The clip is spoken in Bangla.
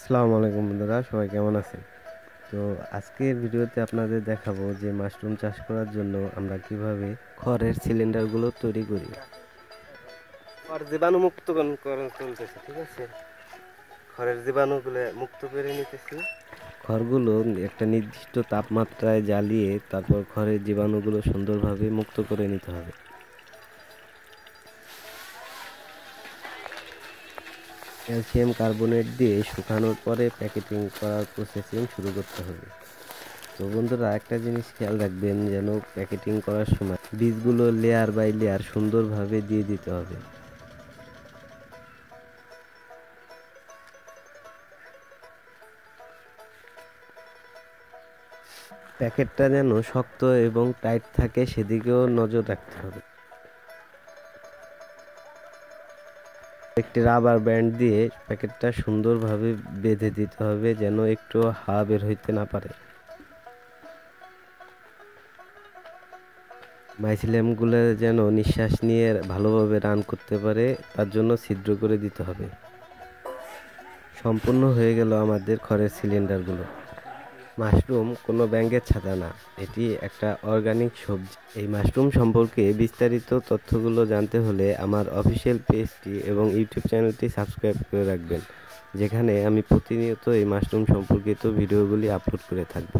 আসসালামু আলাইকুম বন্ধুরা, সবাই কেমন আছেন? তো আজকের ভিডিওতে আপনাদের দেখাবো যে মাশরুম চাষ করার জন্য আমরা কিভাবে খড়ের সিলিন্ডারগুলো তৈরি করি। খড় জীবাণু মুক্তকরণ চলতেছে, ঠিক আছে। খড়ের জীবাণুগুলো মুক্ত করে নিতেছি। খড়গুলো একটা নির্দিষ্ট তাপমাত্রায় জ্বালিয়ে তারপর খড়ের জীবাণুগুলো সুন্দরভাবে মুক্ত করে নিতে হবে। ক্যালসিয়াম কার্বনেট দিয়ে শুকানোর পরে প্যাকেটিং করার প্রসেসিং শুরু করতে হবে। তো বন্ধুরা, একটা জিনিস খেয়াল রাখবেন, যেন প্যাকেটিং করার সময় বীজগুলো লেয়ার বাই লেয়ার সুন্দরভাবে দিয়ে দিতে হবে। প্যাকেটটা যেন শক্ত এবং টাইট থাকে সেদিকেও নজর রাখতে হবে। একটি রাবার ব্যান্ড দিয়ে প্যাকেটটা সুন্দরভাবে বেঁধে দিতে হবে, যেন একটু হাওয়া বের হইতে না পারে। মাইসিলিয়ামগুলো যেন নিঃশ্বাস নিয়ে ভালোভাবে রান করতে পারে, তার জন্য ছিদ্র করে দিতে হবে। সম্পূর্ণ হয়ে গেল আমাদের খড়ের সিলিন্ডারগুলো। মাশরুম কোনো ব্যাঙের ছাতা না, এটি একটা অর্গানিক সবজি। এই মাশরুম সম্পর্কে বিস্তারিত তথ্যগুলো জানতে হলে আমার অফিসিয়াল পেজটি এবং ইউটিউব চ্যানেলটি সাবস্ক্রাইব করে রাখবেন, যেখানে আমি প্রতিনিয়ত এই মাশরুম সম্পর্কিত ভিডিওগুলি আপলোড করে থাকব।